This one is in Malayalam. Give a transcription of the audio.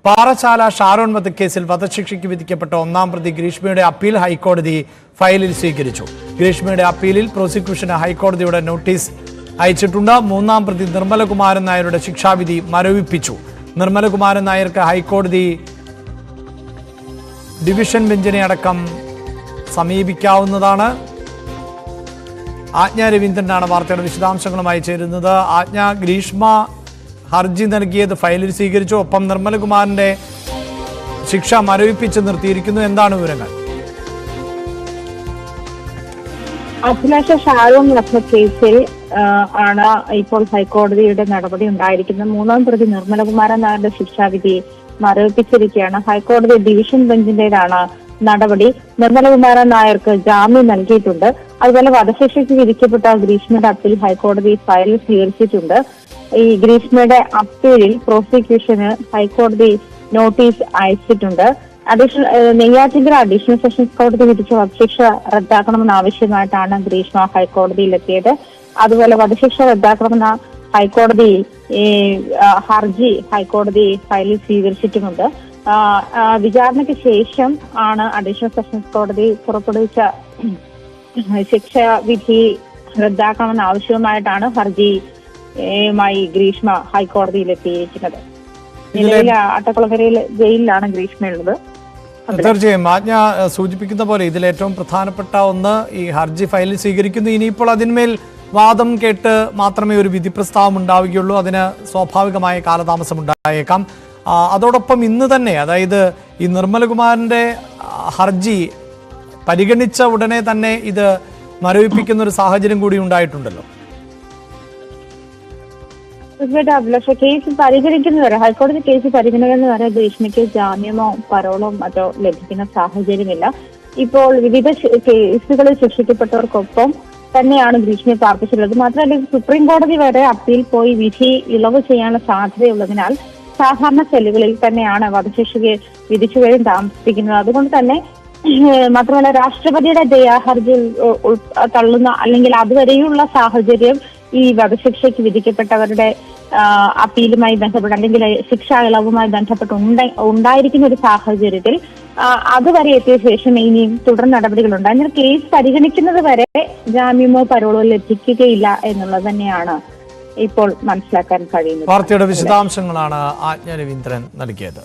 പാറശാല ഷാരോൺ വധക്കേസിൽ വധശിക്ഷയ്ക്ക് വിധിക്കപ്പെട്ട ഒന്നാം പ്രതി ഗ്രീഷ്മയുടെ അപ്പീൽ ഹൈക്കോടതി ഫയലിൽ സ്വീകരിച്ചു. ഗ്രീഷ്മയുടെ അപ്പീലിൽ പ്രോസിക്യൂഷന് ഹൈക്കോടതിയുടെ നോട്ടീസ് അയച്ചിട്ടുണ്ട്. മൂന്നാം പ്രതി നിർമ്മലകുമാരൻ നായരുടെ ശിക്ഷാവിധി മരവിപ്പിച്ചു. നിർമ്മലകുമാരൻ നായർക്ക് ഹൈക്കോടതി ഡിവിഷൻ ബെഞ്ചിനെ അടക്കം സമീപിക്കാവുന്നതാണ്. ആജ്ഞ രവീന്ദ്രനാണ് വാർത്തയുടെ വിശദാംശങ്ങളുമായി ചേരുന്നത്. ആജ്ഞ, ഗ്രീഷ്മ ഹർജി നൽകിയത് ഫയലിൽ സ്വീകരിച്ചു, ഒപ്പം നിർമ്മലകുമാറിന്റെ ശിക്ഷ മരവിപ്പിച്ച് നിർത്തിയിരിക്കുന്നു. എന്താണ് വിവരങ്ങൾ? അഭിലാഷ ഷാരോൺ വധക്കേസിൽ ആണ് ഇപ്പോൾ ഹൈക്കോടതിയുടെ നടപടി ഉണ്ടായിരിക്കുന്നത്. മൂന്നാം പ്രതി നിർമ്മലകുമാരൻ നായരുടെ ശിക്ഷാവിധി മരവിപ്പിച്ചിരിക്കുകയാണ്. ഹൈക്കോടതി ഡിവിഷൻ ബെഞ്ചിന്റേതാണ് നടപടി. നിർമ്മലകുമാരൻ നായർക്ക് ജാമ്യം നൽകിയിട്ടുണ്ട്. അതുപോലെ വധശിക്ഷയ്ക്ക് വിധിക്കപ്പെട്ട ഗ്രീഷ്മയുടെ അപ്പീൽ ഹൈക്കോടതി ഫയലിൽ സ്വീകരിച്ചിട്ടുണ്ട്. ഈ ഗ്രീഷ്മയുടെ അപ്പീലിൽ പ്രോസിക്യൂഷന് ഹൈക്കോടതി നോട്ടീസ് അയച്ചിട്ടുണ്ട്. നെയ്യാറ്റിൻകര അഡീഷണൽ സെഷൻസ് കോടതി വിധിച്ച വധശിക്ഷ റദ്ദാക്കണമെന്നാവശ്യമായിട്ടാണ് ഗ്രീഷ്മ ഹൈക്കോടതിയിലെത്തിയത്. അതുപോലെ വധശിക്ഷ റദ്ദാക്കണമെന്ന ഹൈക്കോടതി ഹർജി ഹൈക്കോടതി ഫയലിൽ സ്വീകരിച്ചിട്ടുമുണ്ട്. വിചാരണയ്ക്ക് ശേഷം ആണ് അഡീഷണൽ സെഷൻസ് കോടതി പുറപ്പെടുവിച്ച ശിക്ഷാവിധി റദ്ദാക്കണമെന്ന ആവശ്യവുമായിട്ടാണ് ഹർജിയുമായി ഗ്രീഷ്മ ഹൈക്കോടതിയിലെത്തിയിരിക്കുന്നത്. നിലവിൽ അട്ടക്കുളങ്ങരയിൽ ജയിലിലാണ് ഗ്രീഷ്മയുള്ളത്. തീർച്ചയായും ആജ്ഞ സൂചിപ്പിക്കുന്ന പോലെ ഇതിലേറ്റവും പ്രധാനപ്പെട്ട ഒന്ന് ഈ ഹർജി ഫയലിൽ സ്വീകരിക്കുന്നു. ഇനിയിപ്പോൾ അതിന്മേൽ വാദം കേട്ട് മാത്രമേ ഒരു വിധി പ്രസ്താവം ഉണ്ടാവുകയുള്ളൂ. അതിന് സ്വാഭാവികമായ കാലതാമസം ഉണ്ടായേക്കാം. അതോടൊപ്പം ഇന്ന് തന്നെ, അതായത് ഈ നിർമ്മലകുമാരന്റെ ഹർജി പരിഗണിച്ച ഉടനെ തന്നെ ഇത് മരവിപ്പിക്കുന്ന ഒരു സാഹചര്യം കൂടി ഉണ്ടായിട്ടുണ്ടല്ലോ. അഭിലാഷ, കേസ് പരിഗണിക്കുന്നവരെ ഹൈക്കോടതി കേസ് പരിഗണിക്കുന്നവരെ ഗ്രീഷ്മയ്ക്ക് ജാമ്യമോ പരോളോ മറ്റോ ലഭിക്കുന്ന സാഹചര്യമില്ല. ഇപ്പോൾ വിവിധ കേസുകളിൽ ശിക്ഷിക്കപ്പെട്ടവർക്കൊപ്പം തന്നെയാണ് ഗ്രീഷ്മയെ പാർപ്പിച്ചിട്ടുള്ളത്. മാത്രമല്ല, സുപ്രീം കോടതി വരെ അപ്പീൽ പോയി വിധി ഇളവ് ചെയ്യാനുള്ള സാധ്യതയുള്ളതിനാൽ സാധാരണ സെല്ലുകളിൽ തന്നെയാണ് വധശിക്ഷയ്ക്ക് വിധിച്ചുകയും താമസിപ്പിക്കുന്നത്. അതുകൊണ്ട് തന്നെ മാത്രമല്ല, രാഷ്ട്രപതിയുടെ ദയാഹർജി തള്ളുന്ന അല്ലെങ്കിൽ അതുവരെയുള്ള സാഹചര്യം ഈ വധശിക്ഷയ്ക്ക് വിധിക്കപ്പെട്ടവരുടെ അപ്പീലുമായി ബന്ധപ്പെട്ട് അല്ലെങ്കിൽ ശിക്ഷാ ഇളവുമായി ബന്ധപ്പെട്ട് ഉണ്ടായിരിക്കുന്ന ഒരു സാഹചര്യത്തിൽ അതുവരെ എത്തിയ ശേഷം ഇനിയും തുടർ നടപടികളുണ്ട്. അതിനാൽ കേസ് പരിഗണിക്കുന്നത് വരെ ജാമ്യമോ പരോളോ ലഭിക്കുകയില്ല എന്നുള്ളത് തന്നെയാണ് ഇപ്പോൾ മനസ്സിലാക്കാൻ കഴിയുന്നത്. വാർത്തയുടെ വിശദാംശങ്ങളാണ് ആജ്ഞ രവീന്ദ്രൻ നൽകിയത്.